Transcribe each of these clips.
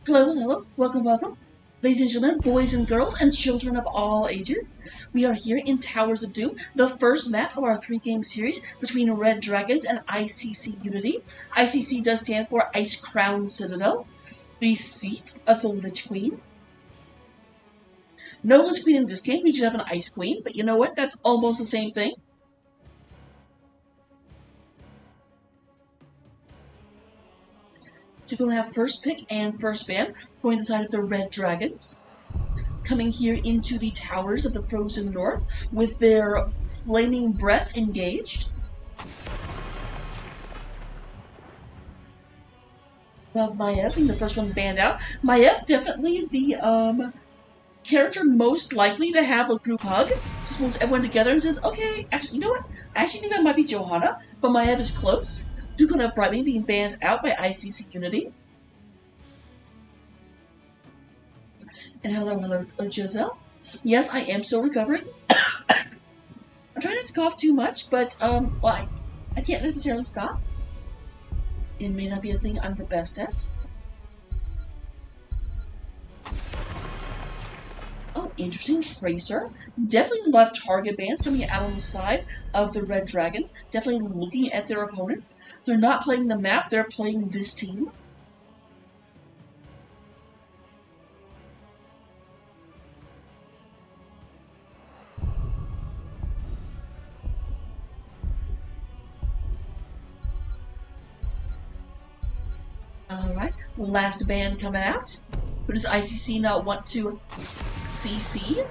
Hello, hello, welcome, welcome. Ladies and gentlemen, boys and girls, and children of all ages, we are here in Towers of Doom, the first map of our three-game series between Red Dragons and ICC Unity. ICC does stand for Ice Crown Citadel, the seat of the Lich Queen. No Lich Queen in this game, we just have an Ice Queen, but you know what? That's almost the same thing. So we're going to have first pick and first ban going to the side of the Red Dragons. Coming here into the towers of the Frozen North with their flaming breath engaged. Maiev being the first one banned out. Maiev definitely the character most likely to have a group hug. Just pulls everyone together and says, okay, actually, you know what? I actually think that might be Johanna, but Maiev is close. Dukon of Brightwing being banned out by ICC Unity. And hello, Giselle. Yes, I am still recovering. I'm trying not to cough too much, but, well, I can't necessarily stop. It may not be a thing I'm the best at. Oh, interesting. Tracer. Definitely left target bans coming out on the side of the Red Dragons. Definitely looking at their opponents. They're not playing the map, they're playing this team. Alright, last ban coming out. Who does ICC not want to CC?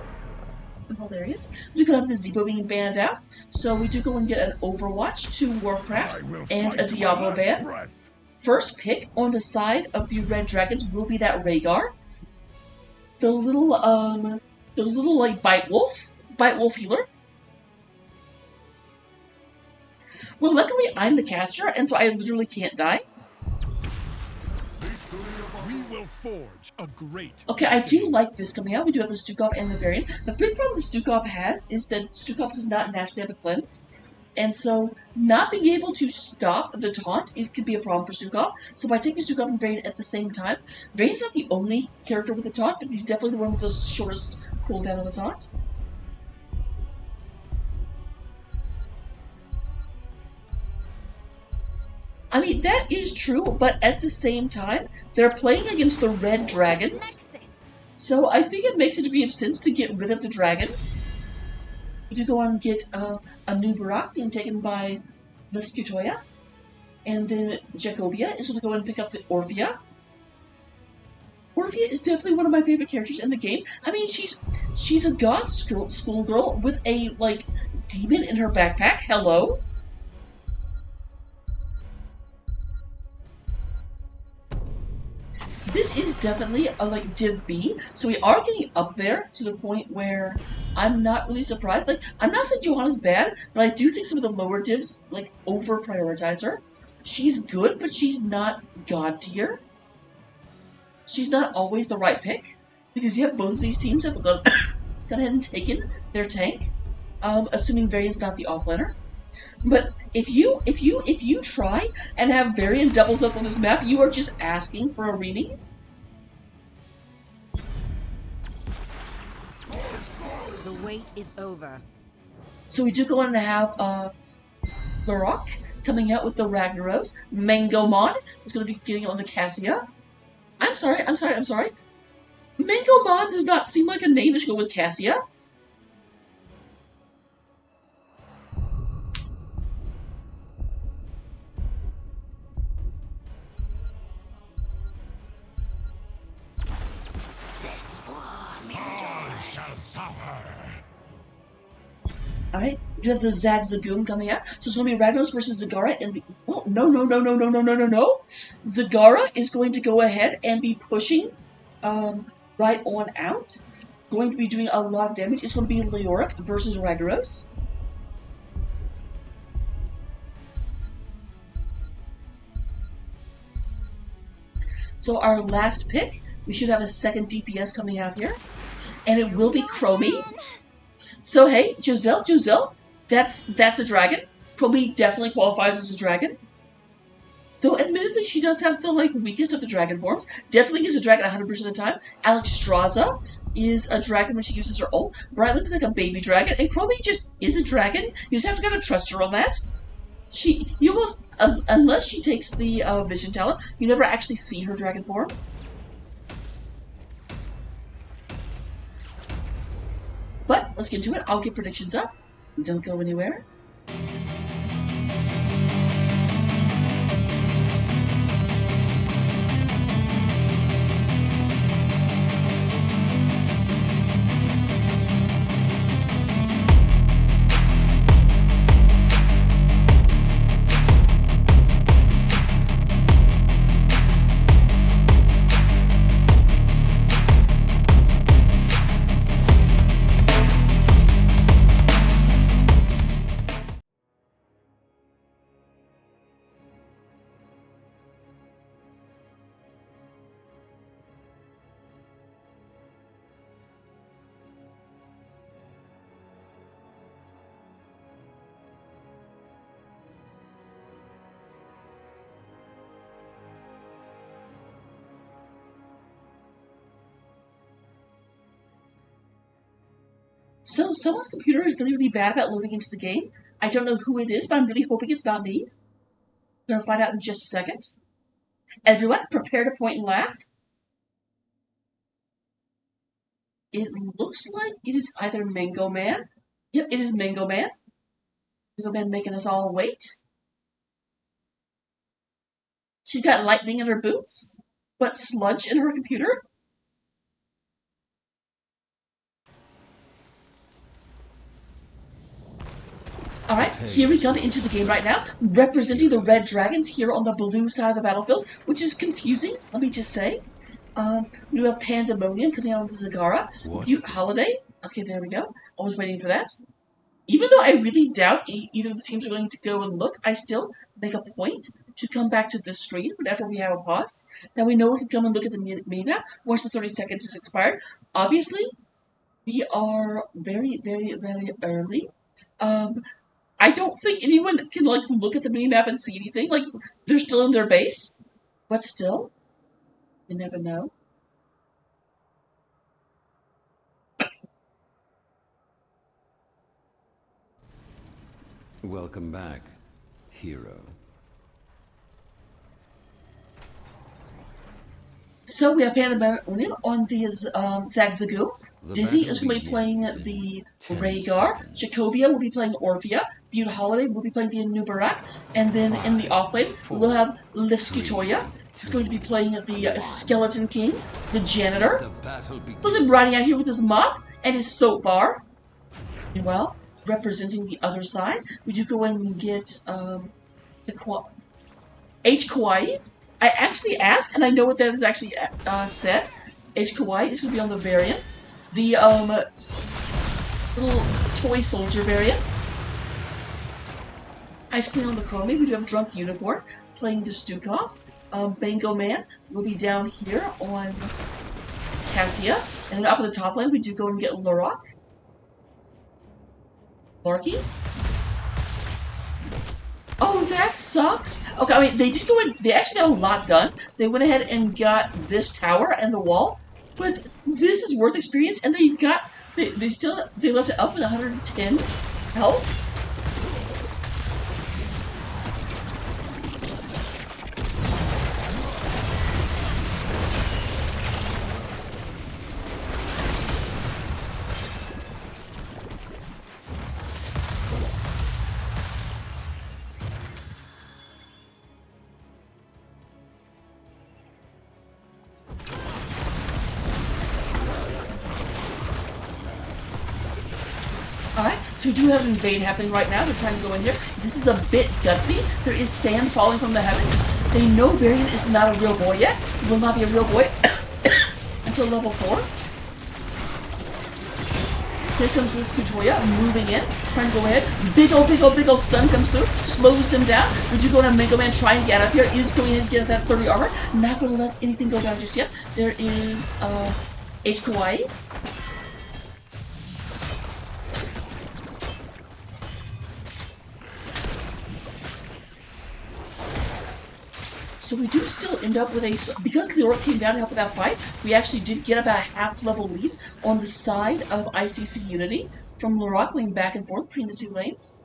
Hilarious. We could have the Zebo being banned out, so we do go and get an Overwatch to Warcraft and a Diablo ban. First pick on the side of the Red Dragons will be that Rhaegar. The little like Bite Wolf healer. Well, luckily I'm the caster, and so I literally can't die. Forge a great okay, I do like this coming out. We do have the Stukov and the variant. The big problem the Stukov has is that Stukov does not naturally have a cleanse. And so not being able to stop the taunt can be a problem for Stukov. So by taking Stukov and Variant at the same time, Variant's not the only character with a taunt, but he's definitely the one with the shortest cooldown of the taunt. I mean, that is true, but at the same time, they're playing against the Red Dragons. So I think it makes a degree of sense to get rid of the dragons. We do go on and get a new Barak being taken by the Scutoya. And then Jacobia is going to go and pick up the Orphea. Orphea is definitely one of my favorite characters in the game. I mean, she's a goth schoolgirl with a, like, demon in her backpack. Hello? This is definitely a, like, Div B, so we are getting up there to the point where I'm not really surprised. Like, I'm not saying Johanna's bad, but I do think some of the lower divs, like, over-prioritize her. She's good, but she's not god tier. She's not always the right pick, because you have both of these teams have gone ahead and taken their tank, assuming Variant's not the offlaner. But if you try and have Variant doubles up on this map, you are just asking for a reaming. The wait is over. So we do go on to have Barak coming out with the Ragnaros. Mangomon is going to be getting on the Cassia. I'm sorry. Mangomon does not seem like a name that should go with Cassia. Alright, you have the Zag Zagoon coming out. So it's going to be Ragnaros versus Zagara. And oh, no. Zagara is going to go ahead and be pushing right on out. Going to be doing a lot of damage. It's going to be Leoric versus Ragnaros. So our last pick, we should have a second DPS coming out here. And it will be Chromie. So hey, Giselle, that's a dragon. Chromie definitely qualifies as a dragon. Though admittedly she does have the weakest of the dragon forms. Deathwing is a dragon 100% of the time. Alexstrasza is a dragon when she uses her ult. Brightwing is like a baby dragon, and Chromie just is a dragon. You just have to kind of trust her on that. You almost, unless she takes the vision talent, you never actually see her dragon form. But let's get into it. I'll get predictions up. Don't go anywhere. So, someone's computer is really, really bad about loading into the game. I don't know who it is, but I'm really hoping it's not me. I'm going to find out in just a second. Everyone, prepare to point and laugh. It looks like it is either Mango Man. Yep, it is Mango Man. Mango Man making us all wait. She's got lightning in her boots, but sludge in her computer. Alright, here we come into the game right now, representing the red dragons here on the blue side of the battlefield, which is confusing, let me just say. We have Pandemonium coming out with Zagara, Butte Holiday. Okay, there we go. I was waiting for that. Even though I really doubt either of the teams are going to go and look, I still make a point to come back to the screen whenever we have a pause. Now we know we can come and look at the mini-map once the 30 seconds is expired. Obviously, we are very, very, very early. I don't think anyone can look at the mini-map and see anything. They're still in their base. But still, you never know. Welcome back, hero. So we have Pandemonium on the Zagzagoon. Dizzy is going to be playing the Rhaegar. Jacobia will be playing Orphea. Butte Holiday will be playing the Nubarak. And then in the offlane, we will have Lifskutoya. He's going to be playing the Skeleton King, the Janitor. Look at him riding out here with his mop and his soap bar. Meanwhile, representing the other side, we do go in and get H. Kawaii. I actually asked, and I know what that is actually said. H. Kawaii is going to be on the variant. The little toy soldier variant. Ice Queen on the Chromie. We do have Drunk Unicorn playing the Stukov. Bango Man will be down here on Cassia. And then up in the top lane, we do go and get Lurok. Larky. Oh, that sucks. Okay, I mean, they did go in, they actually got a lot done. They went ahead and got this tower and the wall, but this is worth experience, and they left it up with 110 health. Alright, so we do have an invade happening right now. They're trying to go in here. This is a bit gutsy. There is sand falling from the heavens. They know Varian is not a real boy yet. He will not be a real boy until level 4. Here comes Lifskutoya moving in, trying to go ahead. Big ol' stun comes through, slows them down. Would you go to Mango Man trying to get out of here? Is going in and get that 30 armor. Not going to let anything go down just yet. There is H. Kawaii. So we do still end up with because Leora came down to help with that fight, we actually did get about a half-level lead on the side of ICC Unity from Leora going back and forth between the two lanes.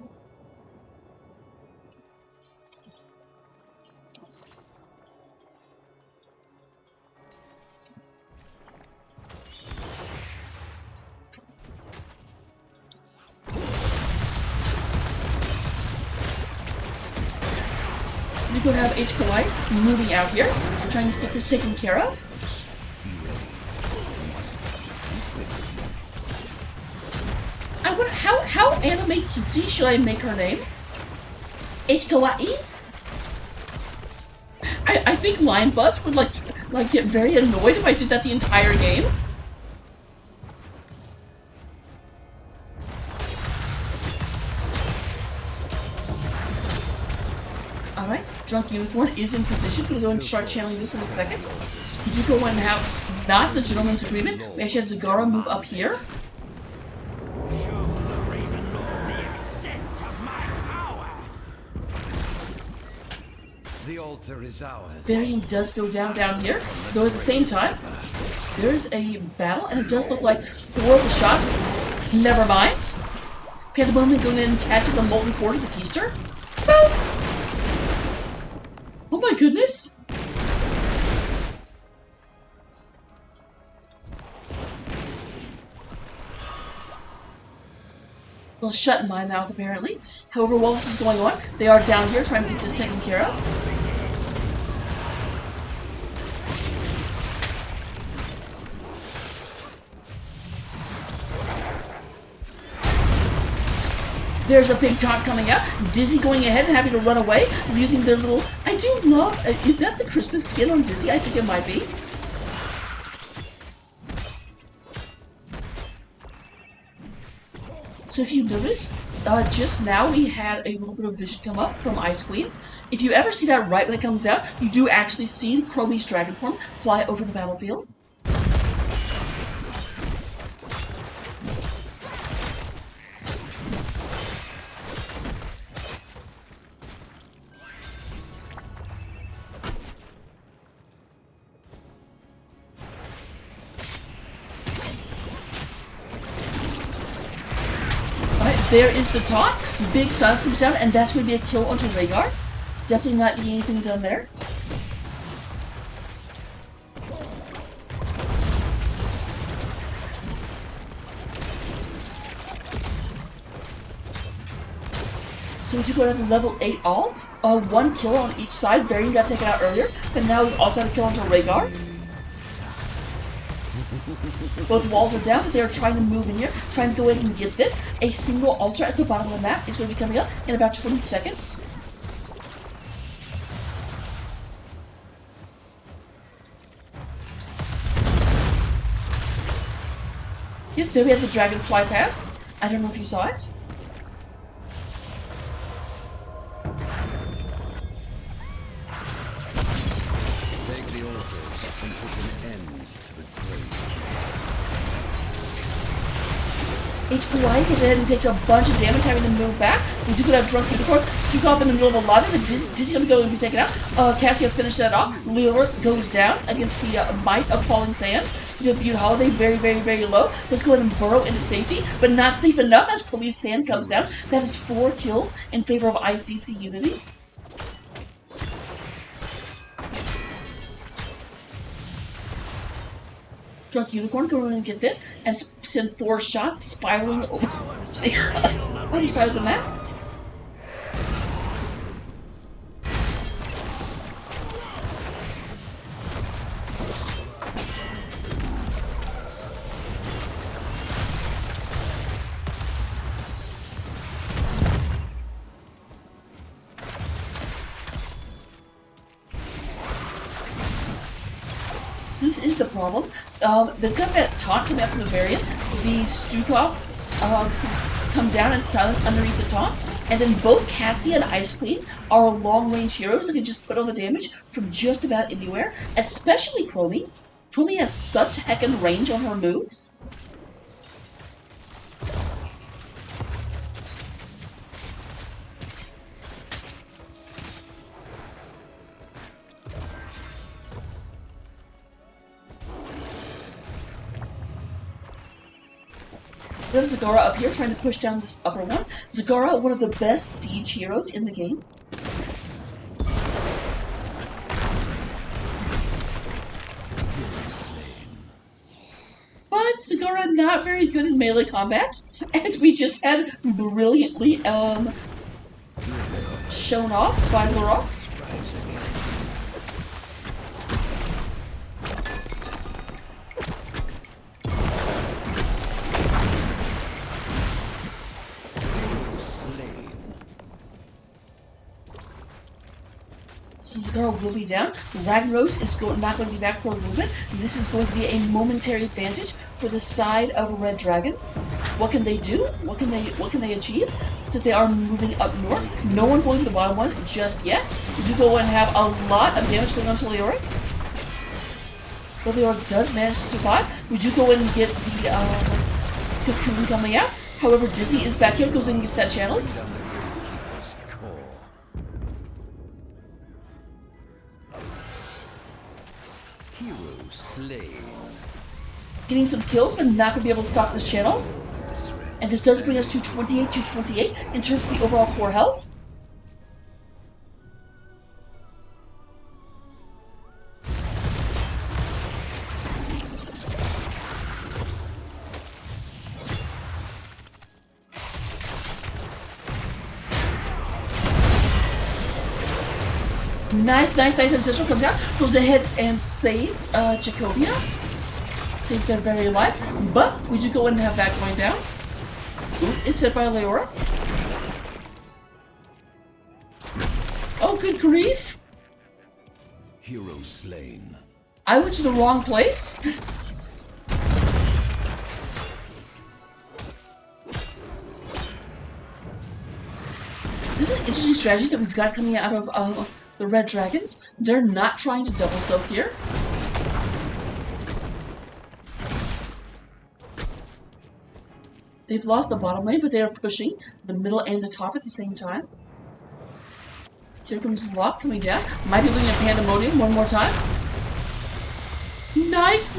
We could have H. Kawhi moving out here, trying to get this taken care of. I wonder how anime cutesy should I make her name? H. Kawaii? I think Lion Buzz would like get very annoyed if I did that the entire game. Alright, Drunk Unicorn is in position. We'll go and start channeling this in a second. We do go and have not the Gentleman's Agreement. We actually have Zagara move up here. The altar is ours. Varian does go down here, though at the same time, there's a battle, and it does look like Thor the shot. Never mind. Pandemonium going in and catches a molten core to the keister. Boom! Oh my goodness! Well, shut my mouth apparently. However, while this is going on, they are down here trying to get this taken care of. There's a big taunt coming out. Dizzy going ahead and having to run away, using their little... I do love... is that the Christmas skin on Dizzy? I think it might be. So if you notice, just now we had a little bit of vision come up from Ice Queen. If you ever see that right when it comes out, you do actually see Chromie's dragon form fly over the battlefield. There is the taunt. Big silence comes down, and that's going to be a kill onto Rhaegar. Definitely not getting anything done there. So we do go down to level 8 all. One kill on each side. Varian got taken out earlier, but now we've also had a kill onto Rhaegar. Both walls are down, but they're trying to move in here, trying to go in and get this. A single altar at the bottom of the map is going to be coming up in about 20 seconds. Yep, there we have the dragon fly past. I don't know if you saw it. Take the altars and put an end to the grave. H. Kawhi goes ahead and takes a bunch of damage, having to move back. We do have Drunk Unicorn, Stukov in the middle of the lobby, but Dizzy's going to go and be taken out. Cassia finished that off. Leora goes down against the might of falling sand. You have Butte Holiday very, very, very low. Does go ahead and burrow into safety, but not safe enough as Chloe's sand comes down. That is 4 kills in favor of ICC Unity. Drunk Unicorn going and get this and send 4 shots spiraling over the other side of the map. So this is the problem. They've got that taunt coming out from the Varian. The Stukov come down and silence underneath the taunt. And then both Cassie and Ice Queen are long-range heroes that can just put on the damage from just about anywhere. Especially Chromie. Chromie has such heckin' range on her moves. We have Zagara up here trying to push down this upper one. Zagara, one of the best siege heroes in the game. But Zagara not very good in melee combat, as we just had brilliantly shown off by Laura. Zagara will be down. Ragnaros is not going to be back for a little bit. This is going to be a momentary advantage for the side of Red Dragons. What can they do? What can they achieve? So they are moving up north. No one going to the bottom one just yet. We do go and have a lot of damage going on to Leoric. But Leoric does manage to survive. We do go in and get the cocoon coming out. However, Dizzy is back here, goes in and gets that channel. Hero slain. Getting some kills, but not going to be able to stop this channel. And this does bring us to 28 in terms of the overall core health. Nice. Ancestral comes down, goes ahead and saves Jacobia. Saves their very life. But we do go in and have that going down. Ooh, it's hit by Leora. Oh, good grief. Hero slain. I went to the wrong place. This is an interesting strategy that we've got coming out of the Red Dragons. They're not trying to double soak here. They've lost the bottom lane, but they are pushing the middle and the top at the same time. Here comes Locke coming down. Might be looking at Pandemonium one more time. Nice.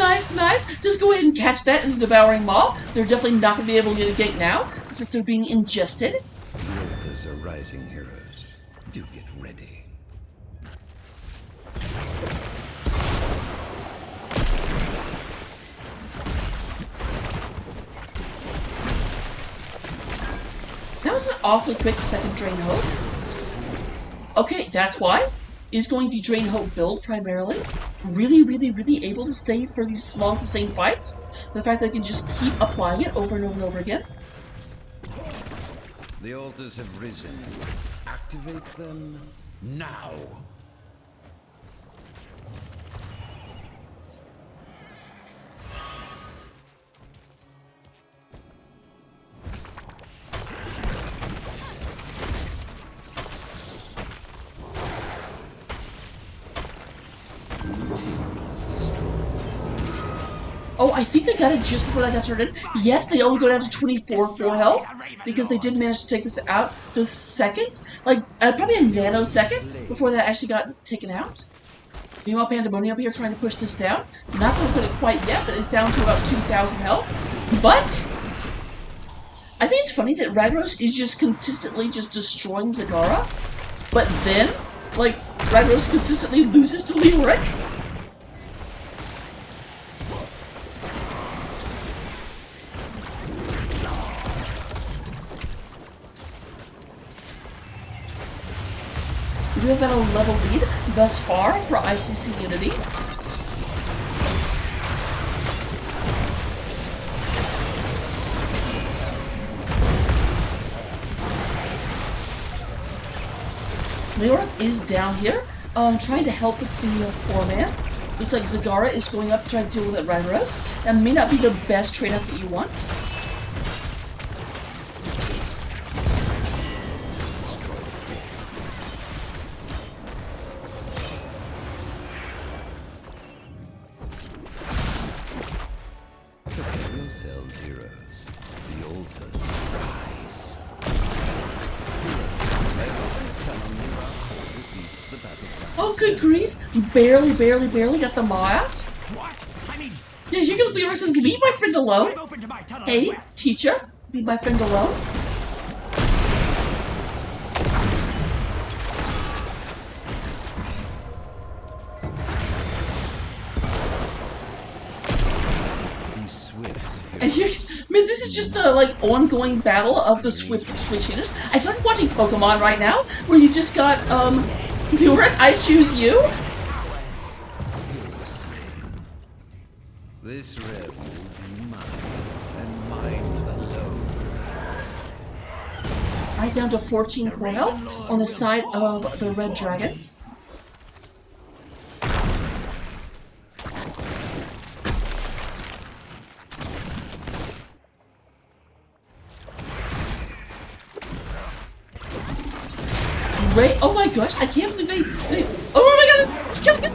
Just go ahead and catch that in the Devouring Maw. They're definitely not going to be able to get a gate now. Looks like they're being ingested. The altars are rising heroes. Do get ready. That was an awfully quick second Drain Hope. Okay, that's why. Is going the Drain Hope build primarily. Really able to stay for these small sustained fights. The fact that they can just keep applying it over and over and over again. The altars have risen. Activate them now. Oh, I think they got it just before that got turned in. Yes, they only go down to 24 4 health because they did manage to take this out the second, like probably a nanosecond before that actually got taken out. Meanwhile, Pandemonium up here trying to push this down. Not going to put it quite yet, but it's down to about 2,000 health. But I think it's funny that Ragnaros is just consistently just destroying Zagara, but then, like, Ragnaros consistently loses to Leoric. We have got a level lead thus far for ICC Unity. Leoric is down here, trying to help with the 4-man. Looks like Zagara is going up to try to deal with Ragnaros. That may not be the best trade-off that you want. Yourselves, heroes. The altars rise. Oh, good grief! Barely got the maw out. What? I mean, Yeah, here comes Leroy says, leave my friend alone. Hey, teacher, leave my friend alone. And here, I mean, this is just the like ongoing battle of the switch hitters. I feel like watching Pokemon right now, where you just got Leoric, I choose you. This realm will be mine, and mine alone. Right down to 14 core health on the side of the red dragons. Great! Oh my gosh! I can't believe they oh my god! He killed it!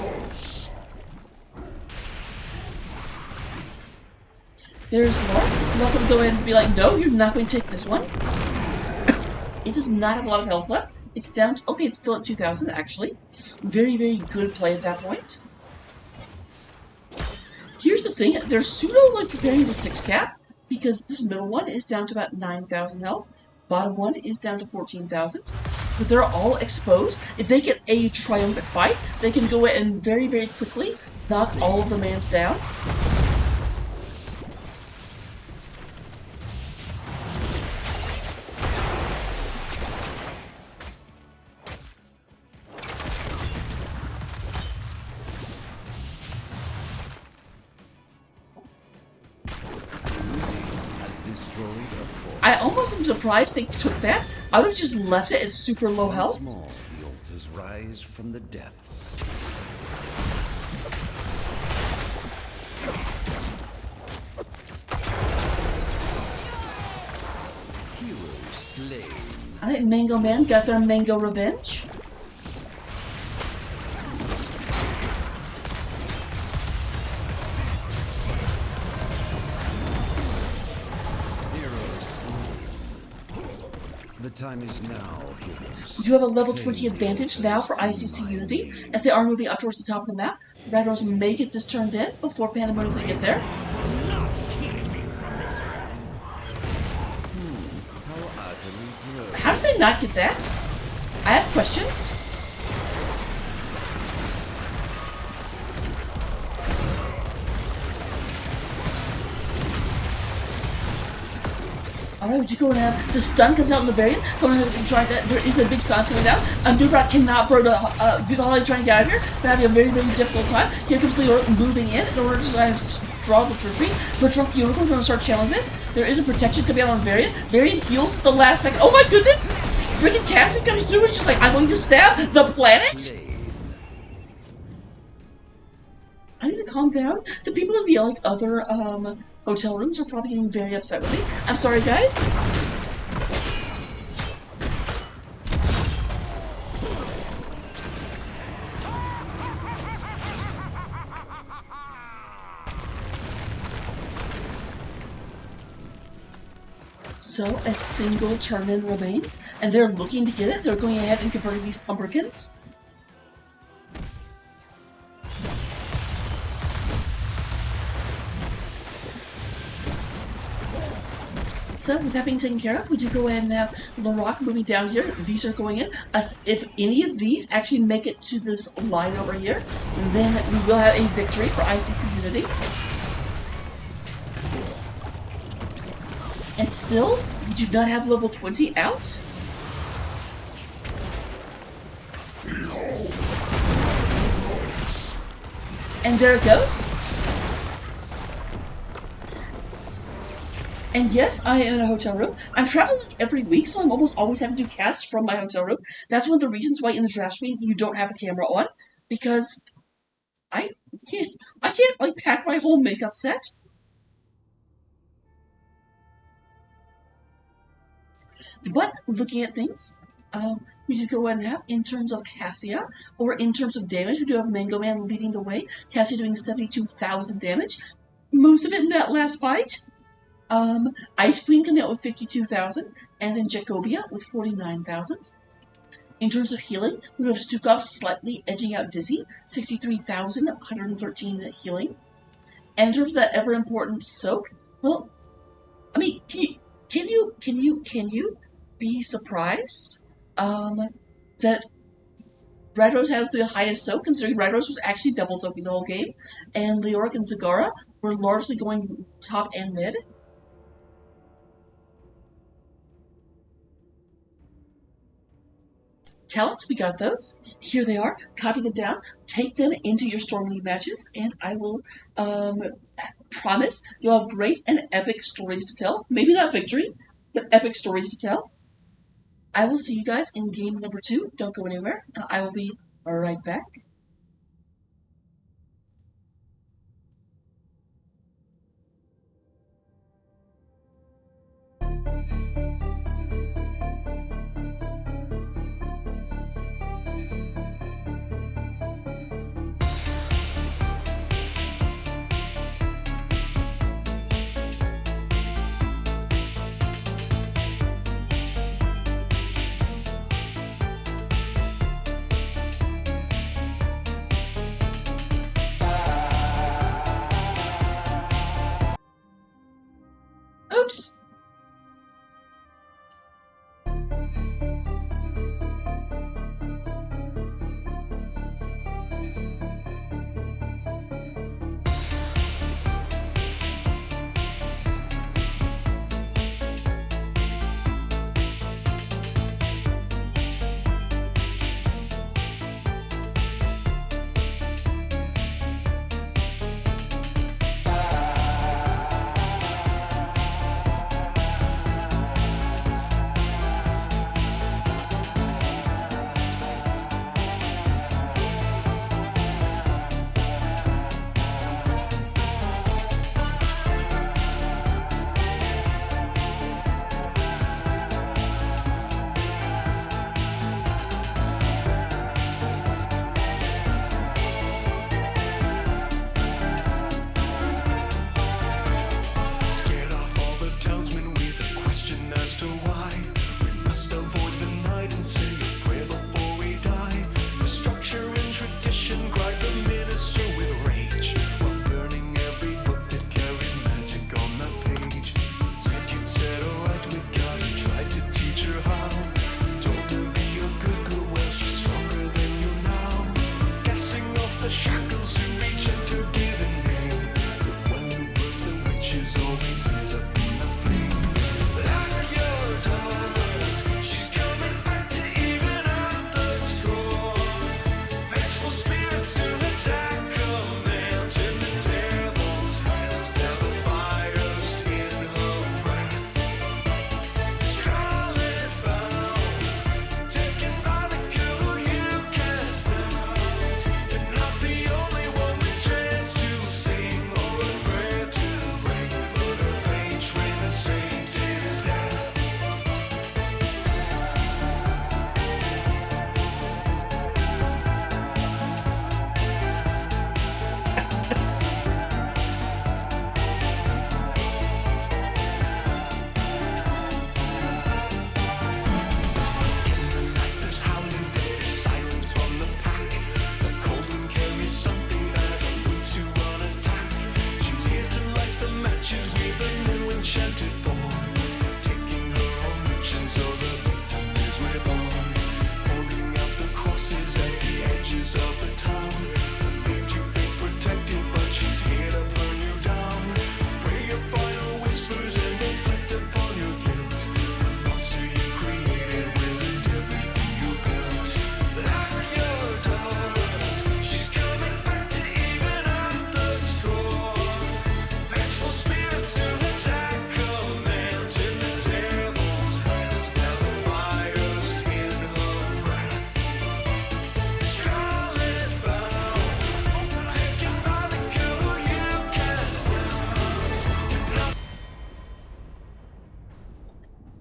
There's more. I'm not gonna go in and be like, no, you're not going to take this one. It does not have a lot of health left. It's down to, okay, it's still at 2,000 actually. Very, very good play at that point. Here's the thing, they're pseudo like preparing to 6 cap because this middle one is down to about 9,000 health. Bottom one is down to 14,000. But they're all exposed. If they get a triumphant fight, they can go in and very, very quickly knock all of the mans down. I almost am surprised they took that. I would have just left it at super low health. Once more, the altars rise from the depths. Hero slain. I think Mango Man got their mango revenge. The time is now, heroes. We do have a level 20 advantage now for ICC Unity, as they are moving up towards the top of the map. Red Rose may get this turned in before Pandemonium can get there. How did they not get that? I have questions. Alright, would you go and have the stun comes out in the variant? Go ahead and try that. There is a big silence coming down. Nubrat cannot bro to do the holiday trying to get out of here. They're having a very, very difficult time. Here comes Leo moving in order to draw the retreat. But Drunk Unicorn is going to start channeling this. There is a protection coming out on Variant. Variant heals at the last second. Oh my goodness! Freaking Cassie comes through and she's like, I'm going to stab the planet? I need to calm down. The people in the like other hotel rooms are probably getting very upset with me. I'm sorry, guys. So a single turn-in remains, and they're looking to get it. They're going ahead and converting these pumpkins. So with that being taken care of, we do go ahead and have Larock moving down here. These are going in. If any of these actually make it to this line over here, then we will have a victory for ICC Unity. And still, we do not have level 20 out. And there it goes. And yes, I am in a hotel room. I'm traveling every week, so I'm almost always having to do casts from my hotel room. That's one of the reasons why in the draft screen you don't have a camera on, because I can't like pack my whole makeup set. But looking at things, we do go ahead and have in terms of Cassia, or in terms of damage, we do have Mango Man leading the way. Cassia doing 72,000 damage, most of it in that last fight. Ice Queen coming out with 52,000, and then Jacobia with 49,000. In terms of healing, we have Stukov slightly edging out Dizzy, 63,113 healing. And in terms of that ever important soak, well, I mean, can you be surprised that Red Rose has the highest soak, considering Red Rose was actually double soaking the whole game, and Leoric and Zagara were largely going top and mid? Talents, we got those. Here they are. Copy them down, take them into your Storm League matches, and I will promise you'll have great and epic stories to tell. Maybe not victory, but epic stories to tell. I will see you guys in game number 2. Don't go anywhere, and I will be right back. Oops!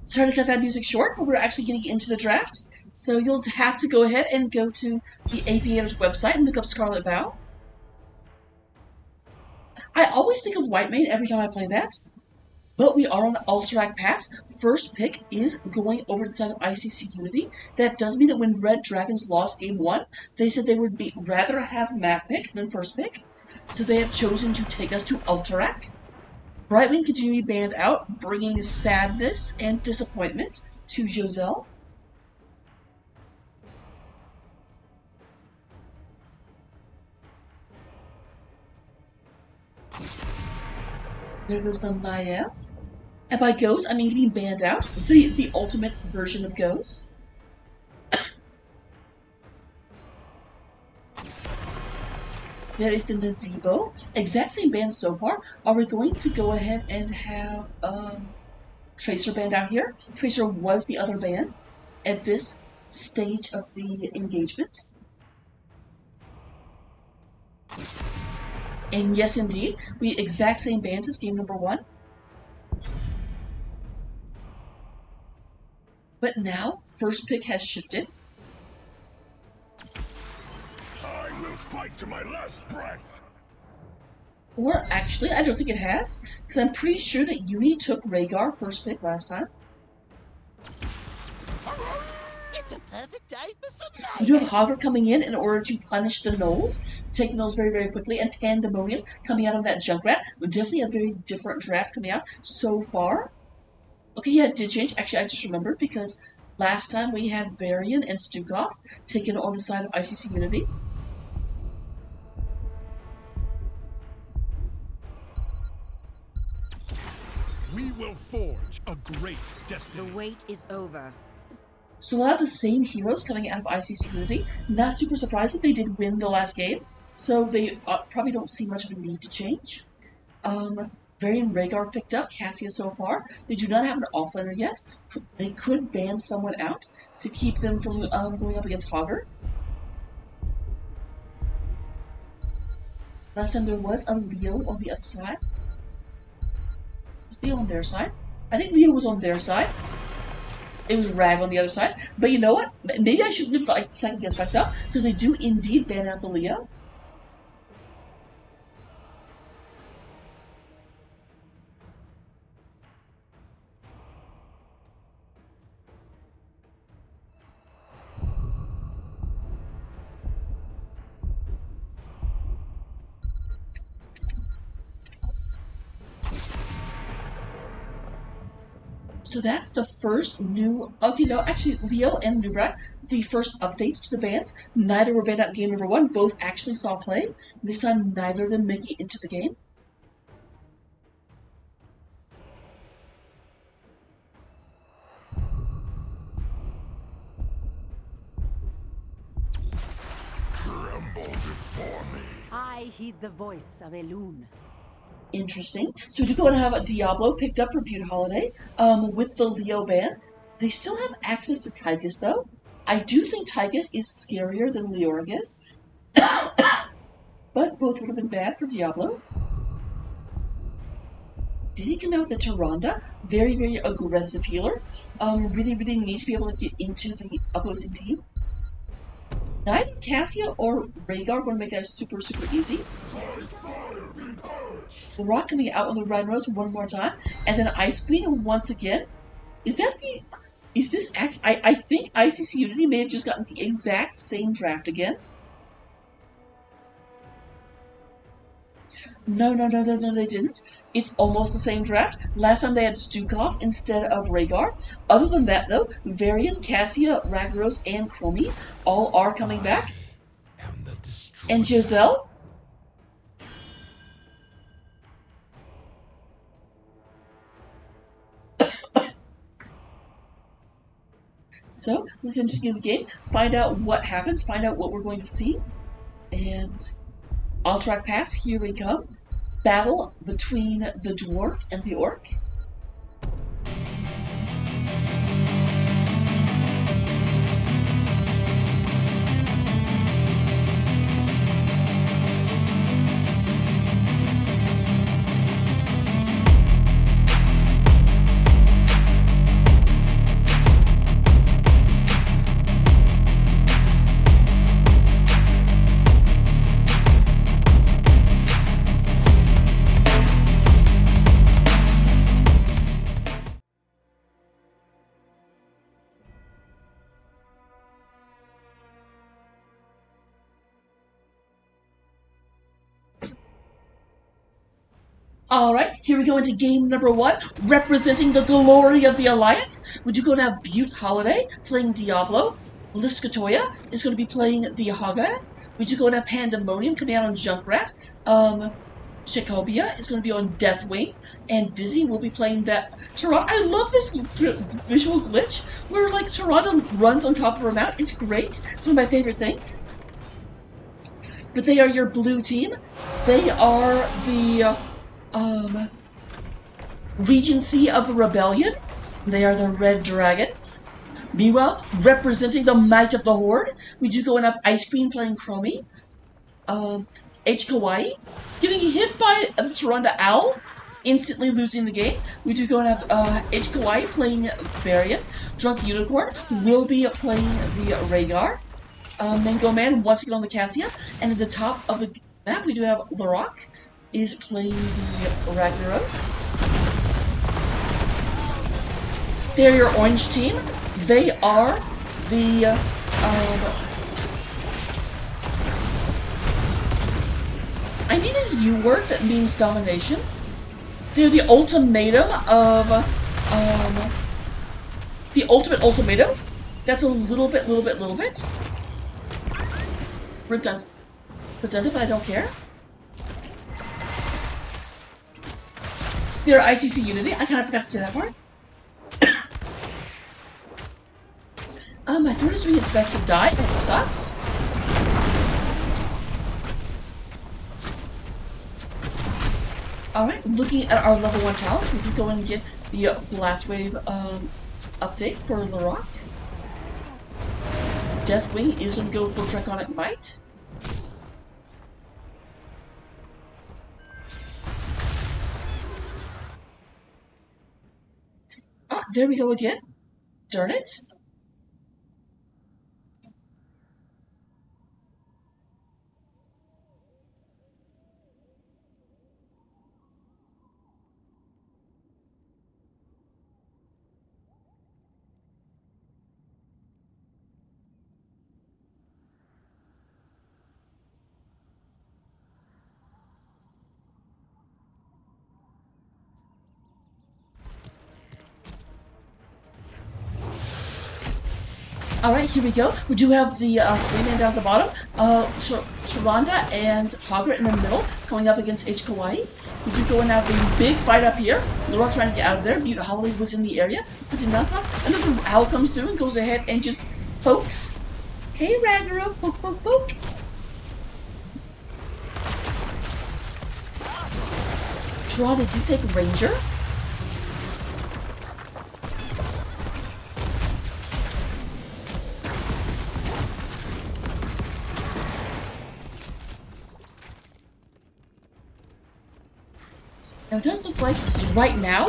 Sorry to cut that music short, but we're actually getting into the draft. So you'll have to go ahead and go to the Aviators website and look up Scarlet Vow. I always think of Whitemane every time I play that, but we are on Alterac Pass. First pick is going over to the side of ICC Unity. That does mean that when Red Dragons lost Game 1, they said they would rather have map pick than first pick. So they have chosen to take us to Alterac. Brightwing continue to be banned out, bringing sadness and disappointment to Joselle. There goes the Maiev. And by goes, I mean getting banned out. The ultimate version of goes. There is the Nazebo. Exact same band so far. Are we going to go ahead and have Tracer band out here? Tracer was the other band at this stage of the engagement. And yes, indeed, we exact same bands as game number 1. But now, first pick has shifted. I will fight to my last breath. Or actually, I don't think it has, because I'm pretty sure that Uni took Rhaegar first pick last time. It's a perfect day for some We do have Hogger coming in order to punish the Knolls, take the Knolls very, very quickly, and Pandemonium coming out on that Junkrat. Definitely a very different draft coming out so far. Okay, yeah, it did change. Actually, I just remembered because last time we had Varian and Stukov taken on the side of ICC Unity. We will forge a great The destiny. wait is over. So a lot of the same heroes coming out of ICC Unity. Not super surprising, they did win the last game, so they probably don't see much of a need to change. Varian Rhaegar picked up, Cassia so far. They do not have an offlaner yet. They could ban someone out to keep them from going up against Hogger. Last time there was a Leo on the other side. Was Leo on their side? I think Leo was on their side. It was Rag on the other side. But you know what? Maybe I shouldn't have second guessed myself, because they do indeed ban out the Leo. So that's the first new... Okay, no, actually, Leo and Nubrak, the first updates to the band. Neither were banned out in game number 1. Both actually saw play. This time, neither of them make it into the game. Tremble before me. I heed the voice of Elune. Interesting. So we do go and have a Diablo picked up for Butte Holiday with the Leo ban. They still have access to Tychus, though. I do think Tychus is scarier than Leoric is. But both would have been bad for Diablo. Did he come out with a Tyrande? Very, very aggressive healer. Really, really needs to be able to get into the opposing team. Neither Cassia or Rhaegar are going to make that super, super easy. The Rock coming out on the Rhine Rose one more time, and then Ice Queen once again. Is this I think ICC Unity may have just gotten the exact same draft again. No, they didn't. It's almost the same draft. Last time they had Stukov instead of Rhaegar. Other than that, though, Varian, Cassia, Ragnaros, and Chromie all are coming back. And Joselle? So, let's continue the game, find out what happens, find out what we're going to see. And Alterac Pass, here we come. Battle between the dwarf and the orc. Alright, here we go into game number 1, representing the glory of the Alliance. We do go to have Butte Holiday playing Diablo. Liskatoya is going to be playing the Haga. We do go to have Pandemonium coming out on Junkrat. Chicobia is going to be on Deathwing. And Dizzy will be playing that Tyrande. I love this visual glitch where, like, Tyrande runs on top of her mount. It's great. It's one of my favorite things. But they are your blue team. They are the Regency of the Rebellion. They are the Red Dragons. Meanwhile, representing the might of the Horde, we do go and have Ice Queen playing Chromie. H. Kawaii getting hit by the Tyrande Owl, instantly losing the game. We do go and have H. Kawaii playing Varian. Drunk Unicorn will be playing the Rhaegar. Mango Man once again on the Cassia. And at the top of the map, we do have Larok is playing the Ragnaros. They're your orange team. They are the I need a U word that means domination. They're the ultimatum of the ultimate ultimatum. That's a little bit. Redundant, but I don't care. They're ICC Unity. I kind of forgot to say that part. My throat is doing its best to die. That sucks. Alright, looking at our level 1 talent, we can go and get the Blast Wave update for Larok. Deathwing is going to go for Draconic Might. Ah, there we go again. Darn it. Alright, here we go. We do have the 3-man down at the bottom. Tyrande and Hogwarts in the middle, going up against H. Kawaii. We do go and have a big fight up here. Larok trying to get out of there. Butte Holiday was in the area, but did not stop. Another owl comes through and goes ahead and just pokes. Hey, Ragnarok, poke, poke, poke. Tyrande did take Ranger. Now it does look like right now,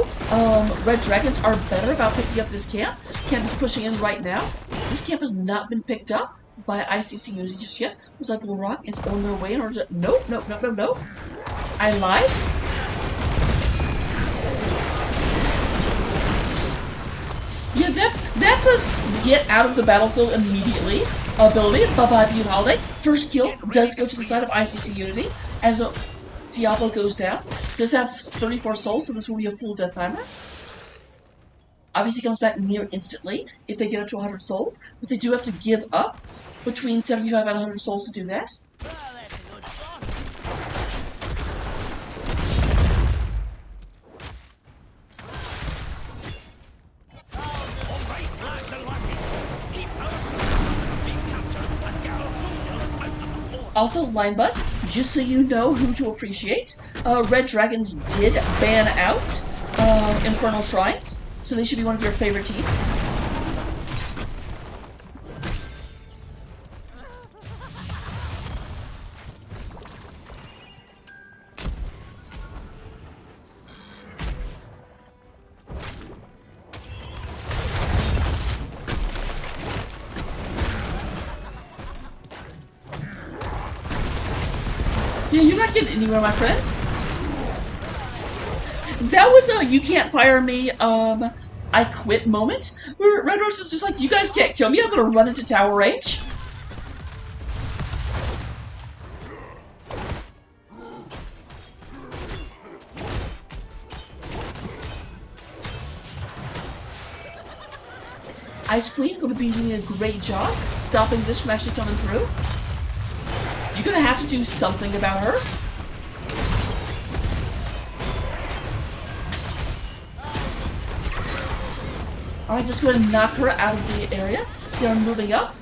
Red Dragons are better about picking up this camp. Camp is pushing in right now. This camp has not been picked up by ICC Unity just yet. Looks like Larok is on their way in order to... Nope. I lied. Yeah, that's a get out of the battlefield immediately ability. Bye-bye, Butte Holiday. First kill does go to the side of ICC Unity as a... Diablo goes down. Does have 34 souls, so this will be a full death timer. Obviously comes back near instantly if they get up to 100 souls, but they do have to give up between 75 and 100 souls to do that. Also, line bus, just so you know who to appreciate, Red Dragons did ban out Infernal Shrines, so they should be one of your favorite teams. Yeah, you're not getting anywhere, my friend. That was a you can't fire me, I quit moment, where Red Horse was just like, you guys can't kill me, I'm gonna run into tower range. Ice Queen going to be doing a great job stopping this from actually coming through. You're going to have to do something about her. Alright, just going to knock her out of the area. They are moving up.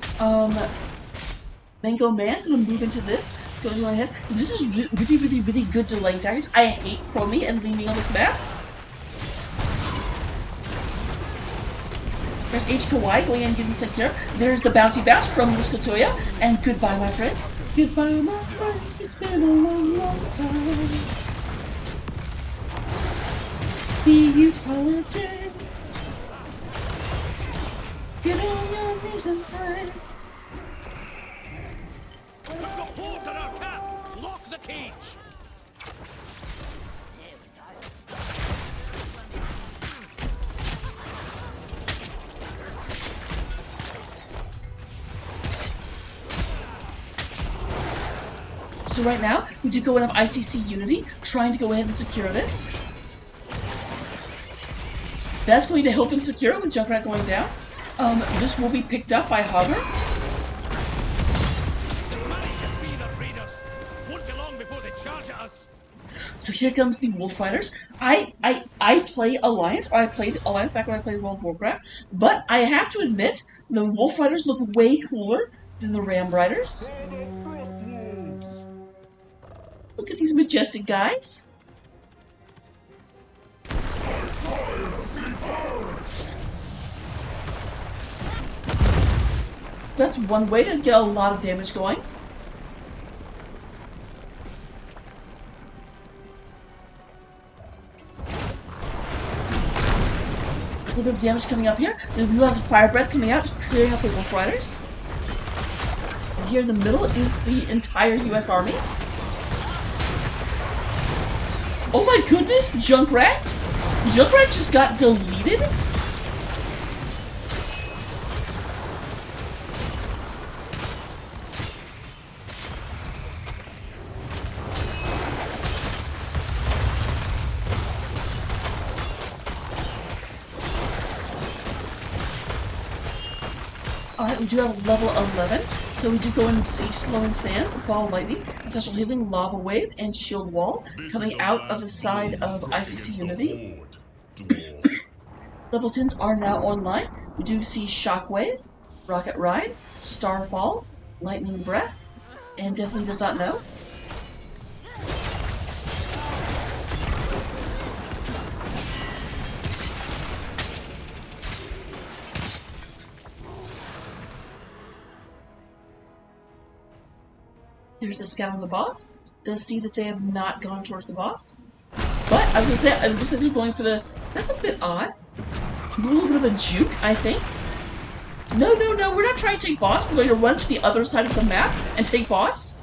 Mango Man going to move into this. Going ahead. This is really, really, really good delaying tactics. I hate Chromie and leaning on this map. There's H. Kawaii going in and getting taken care of. There's the bouncy bounce from Muscatoya. And goodbye, my friend. Goodbye, my friend. It's been a long, long time. Be you holiday. Get on your knees and pray. We've got holes in our cap! Lock the cage! So right now, we do go in of ICC Unity, trying to go ahead and secure this. That's going to help him secure with Junkrat going down. This will be picked up by Hogger. The money has been the raiders. Won't be long before they charge at us. So here comes the Wolf Riders. I play Alliance, or I played Alliance back when I played World of Warcraft, but I have to admit, the Wolf Riders look way cooler than the Ram Riders. Look at these majestic guys. That's one way to get a lot of damage going. A little bit of damage coming up here. Then we have the Fire Breath coming out, just clearing up the Wolf Riders. And here in the middle is the entire US Army. Oh my goodness, Junkrat? Junkrat just got deleted? Alright, we do have level 11, so we do go in and see Slowing Sands, Ball Lightning, Ancestral Healing, Lava Wave, and Shield Wall coming out of the side of ICC Unity. Level 10s are now online. We do see Shockwave, Rocket Ride, Starfall, Lightning Breath, and Definitely Does Not Know. There's the scout on the boss. Does see that they have not gone towards the boss. But I was gonna say, it looks like they're going for the... That's a bit odd. A little bit of a juke, I think. No, no, no, we're not trying to take boss. We're going to run to the other side of the map and take boss.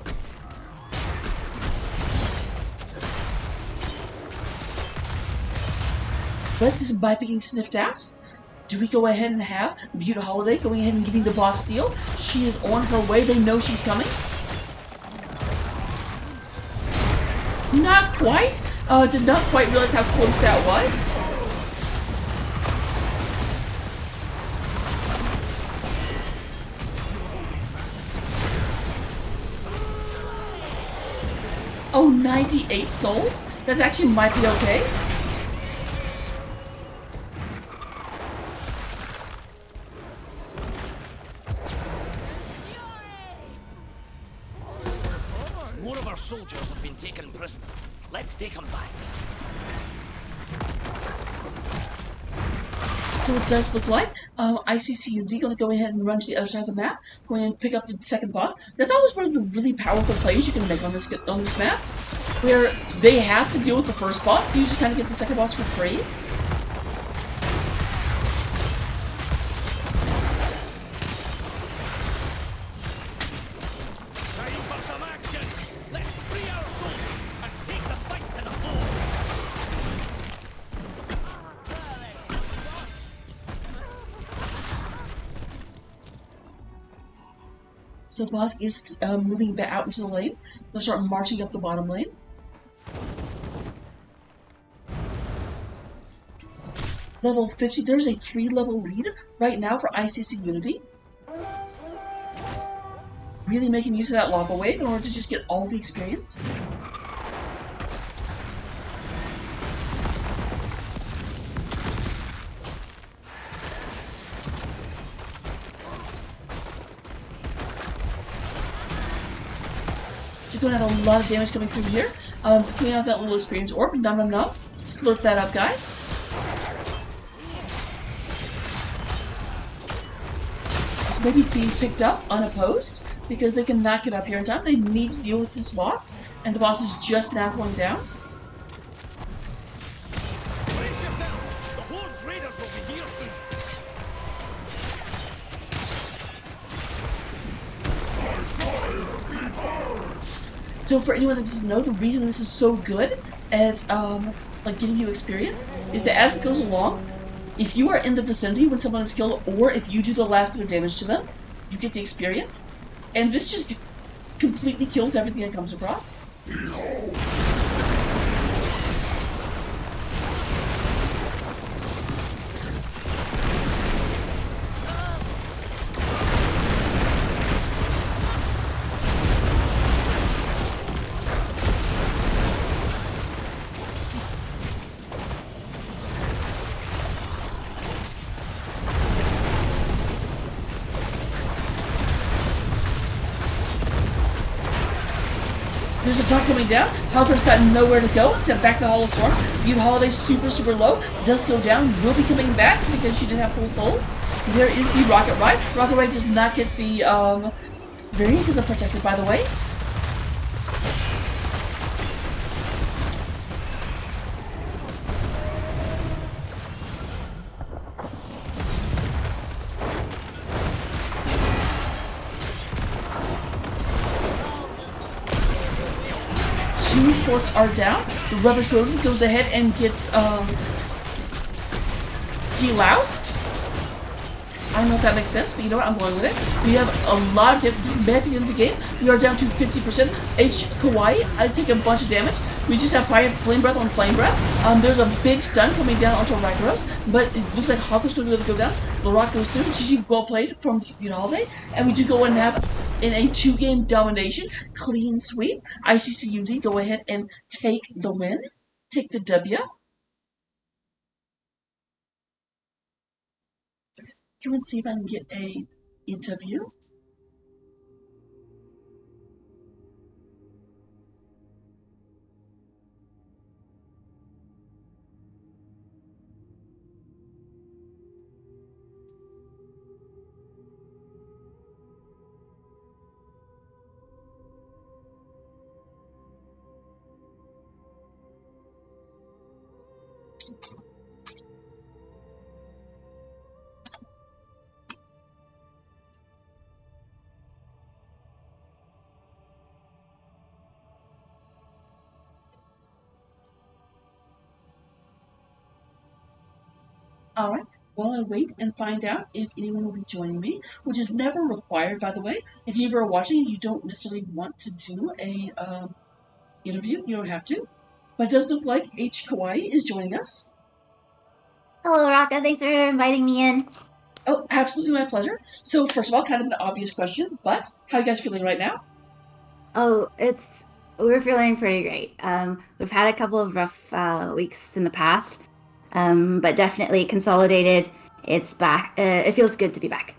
But this might be getting sniffed out. Do we go ahead and have Beauty Holiday going ahead and getting the boss steal? She is on her way. They know she's coming. Not quite. Did not quite realize how close that was. Oh, 98 souls? That actually might be okay. More of our soldiers have been taken prisoner. Let's take them back. So it does look like ICC Unity going to go ahead and run to the other side of the map, going and pick up the second boss. That's always one of the really powerful plays you can make on this map, where they have to deal with the first boss, you just kind of get the second boss for free. Time for some action. Let's free our soldiers and take the fight to the floor. So the boss is moving back out into the lane. They'll start marching up the bottom lane. level 50. There's a 3-level lead right now for ICC Unity. Really making use of that lava wave in order to just get all the experience. You're going to have a lot of damage coming through here. Clean out that little experience orb. Nom nom nom. Slurp that up, guys. This may be being picked up unopposed because they cannot get up here in time. They need to deal with this boss, and the boss is just now going down. Brace yourself! The Horde's raiders will be here soon! So for anyone that doesn't know, the reason this is so good at like getting you experience is that as it goes along, if you are in the vicinity when someone is killed, or if you do the last bit of damage to them, you get the experience. And this just completely kills everything that comes across. There's a talk coming down. Hopper's got nowhere to go except back to the Hall of Storms. Beaut Holiday super low. Does go down. Will be coming back because she didn't have full souls. There is the Rocket Ride. Rocket Ride does not get the variant because it's protected, by the way. Two forts are down. The Rubbish Rodent goes ahead and gets deloused. I don't know if that makes sense, but you know what? I'm going with it. We have a lot of damage. This is at the end of the game. We are down to 50%. H. Kawaii, I take a bunch of damage. We just have Flame Breath on Flame Breath. There's a big stun coming down onto Ragnaros, but it looks like Hawker's going to be able to go down. The Rock goes through. GG well played from Beaut Holiday. And we do go and have, in a 2-game domination, clean sweep. ICC Unity go ahead and take the win. Take the W. Come and see if I can get a interview. Alright, while I wait and find out if anyone will be joining me, which is never required, by the way. If you ever are watching and you don't necessarily want to do a interview, you don't have to. But it does look like H. Kawaii is joining us. Hello, Raka. Thanks for inviting me in. Oh, absolutely my pleasure. So, first of all, kind of an obvious question, but how are you guys feeling right now? Oh, we're feeling pretty great. We've had a couple of rough weeks in the past, but definitely consolidated. It's back. It feels good to be back.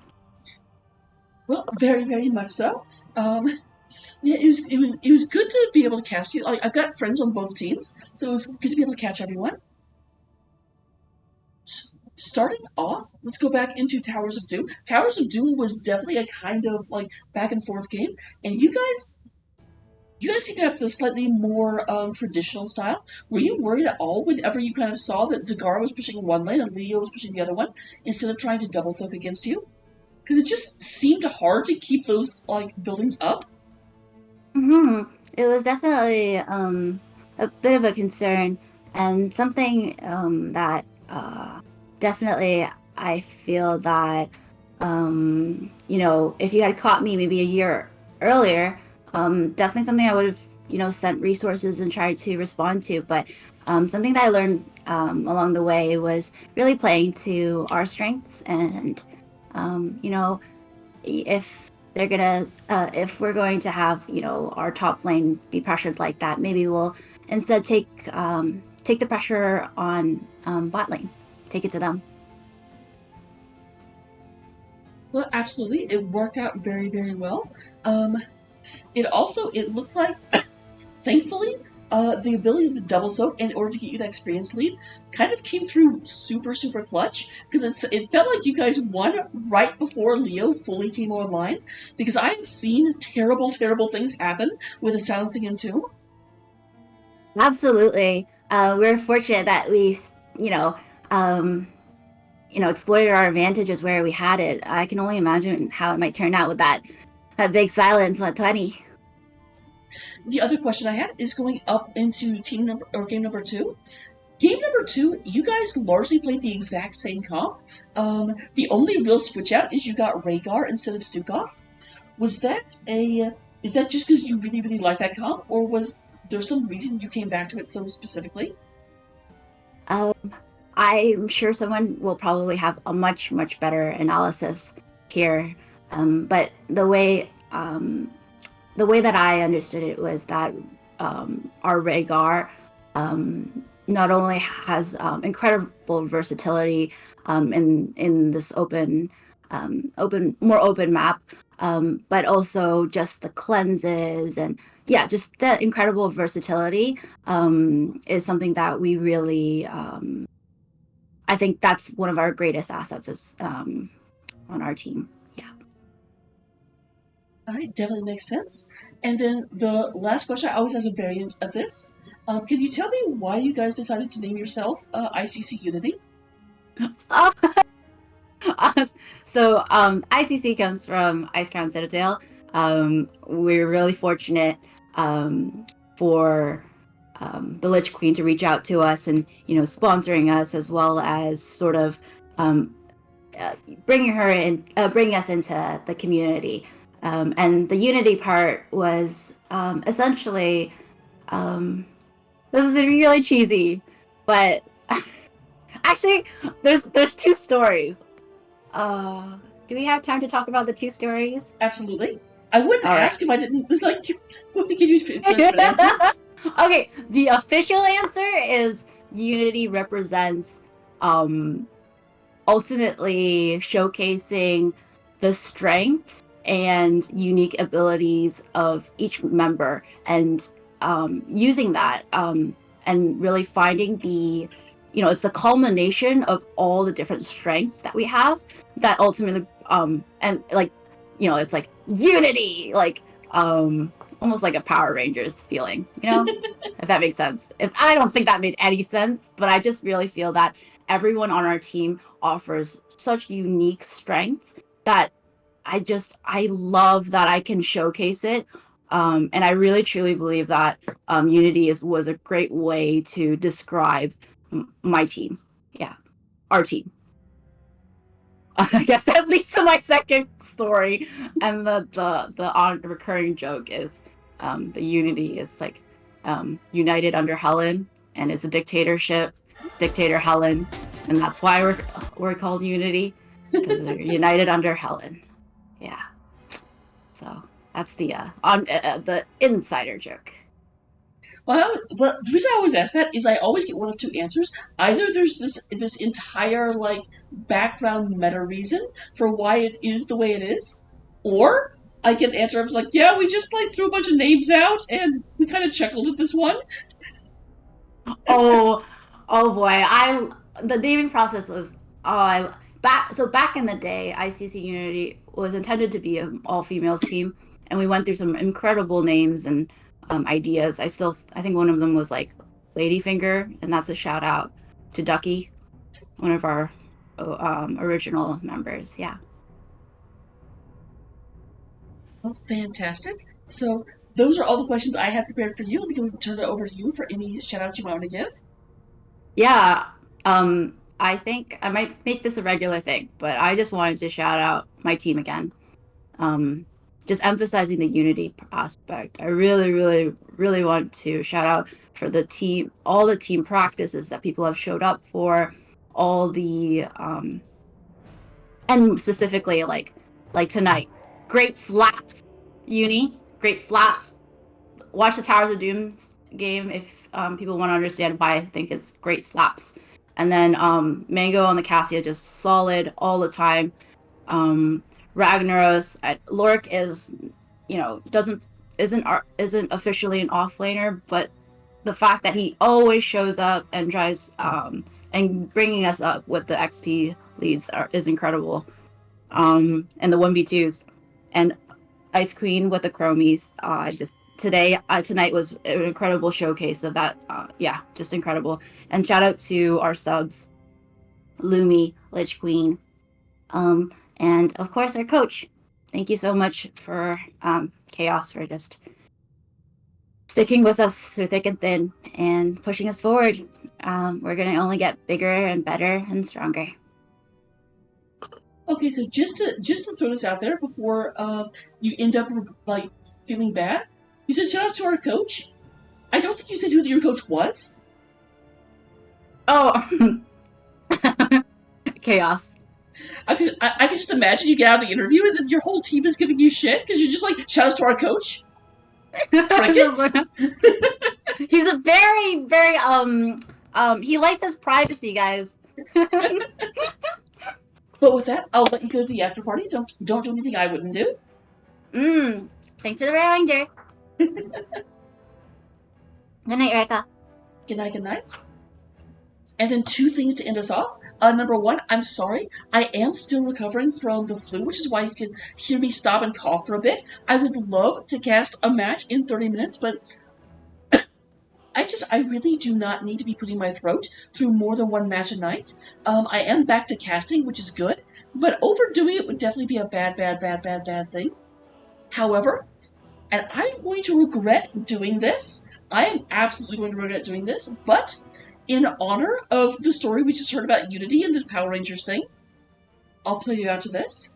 Well, very much so. Yeah, it was good to be able to catch you. Like, I've got friends on both teams, so it was good to be able to catch everyone. Starting off, let's go back into Towers of Doom. Towers of Doom was definitely a kind of like back and forth game, and you guys seem to have the slightly more traditional style. Were you worried at all whenever you kind of saw that Zagara was pushing one lane and Leo was pushing the other one, instead of trying to double soak against you? Because it just seemed hard to keep those like buildings up. It was definitely a bit of a concern, and something that definitely I feel that if you had caught me maybe a year earlier, definitely something I would have sent resources and tried to respond to. But something that I learned along the way was really playing to our strengths, and if they're gonna if we're going to have our top lane be pressured like that, maybe we'll instead take the pressure on bot lane, take it to them. Well, absolutely, it worked out very, very well. It looked like, thankfully, the ability of the double soak in order to get you that experience lead kind of came through super, super clutch, because it felt like you guys won right before Leo fully came online, because I have seen terrible, terrible things happen with a silencing Entomb. Absolutely. We're fortunate that we, um, exploited our advantages where we had it. I can only imagine how it might turn out with that big silence on 20. The other question I had is going up into team number or game number two. Game number two, you guys largely played the exact same comp. The only real switch out is you got Rhaegar instead of Stukov. Was that a is that just because you really, really like that comp, or was there some reason you came back to it so specifically? Um, I'm sure someone will probably have a much, much better analysis here. But the way that I understood it was that our Rhaegar not only has incredible versatility in this more open map, but also just the cleanses and yeah, just that incredible versatility is something that we really. I think that's one of our greatest assets is on our team. Yeah. All right, definitely makes sense. And then the last question, I always ask a variant of this. Can you tell me why you guys decided to name yourself ICC Unity? So ICC comes from Ice Crown Citadel. We're really fortunate for the Lich Queen to reach out to us and sponsoring us, as well as sort of bringing us into the community. And the Unity part was essentially this is really cheesy, but actually there's two stories. Do we have time to talk about the two stories? Absolutely. I wouldn't All right. ask if I didn't want to give you a an answer. Okay, the official answer is Unity represents ultimately showcasing the strengths and unique abilities of each member, and using that and really finding it's the culmination of all the different strengths that we have that ultimately and like it's like unity, like almost like a Power Rangers feeling, if that makes sense. If I don't think that made any sense, but I just really feel that everyone on our team offers such unique strengths that I love that I can showcase it. And I really truly believe that Unity was a great way to describe my team. Yeah, our team. I guess that leads to my second story, and the on recurring joke is the Unity is like united under Helen, and it's a dictatorship. It's dictator Helen, and that's why we're called Unity, because they're united under Helen. Yeah. So that's the insider joke. Well, but the reason I always ask that is I always get one of two answers. Either there's this entire background meta reason for why it is the way it is, or I get an answer of yeah, we just threw a bunch of names out and we kind of chuckled at this one. Oh, oh boy! The naming process was back in the day, ICC Unity was intended to be an all females team, and we went through some incredible names and ideas. I think one of them was Ladyfinger, and that's a shout out to Ducky, one of our original members. Yeah. Well, fantastic. So those are all the questions I had prepared for you. Let me turn it over to you for any shout outs you might want to give. Yeah. I think I might make this a regular thing, but I just wanted to shout out my team again. just emphasizing the unity aspect. I really, really, really want to shout out for the team, all the team practices that people have showed up for, all the and specifically like tonight, great slaps, Uni, great slaps. Watch the Towers of Doom's game if people want to understand why I think it's great slaps. And then Mango on the Cassia just solid all the time. Ragnaros, Lork is, isn't officially an offlaner, but the fact that he always shows up and tries and bringing us up with the XP leads is incredible. And the 1v2s and Ice Queen with the Chromies. Tonight was an incredible showcase of that. Just incredible. And shout out to our subs, Lumi, Lich Queen, and of course our coach. Thank you so much for Chaos for just sticking with us through thick and thin and pushing us forward. We're gonna only get bigger and better and stronger. Okay, so just to throw this out there before you end up like feeling bad, you said shout out to our coach. I don't think you said who your coach was. Oh, Chaos. I could just imagine you get out of the interview and then your whole team is giving you shit because you're just like shout out to our coach. Crickets. He's a very, very he likes his privacy, guys. But with that, I'll let you go to the after party. Don't do anything I wouldn't do. Thanks for the reminder. Good night, Rekka. Good night. And then 2 things to end us off. Number 1, I'm sorry. I am still recovering from the flu, which is why you can hear me stop and cough for a bit. I would love to cast a match in 30 minutes, but I really do not need to be putting my throat through more than 1 match a night. I am back to casting, which is good, but overdoing it would definitely be a bad thing. However, and I'm going to regret doing this. I am absolutely going to regret doing this, but in honor of the story we just heard about Unity and the Power Rangers thing, I'll play you out to this.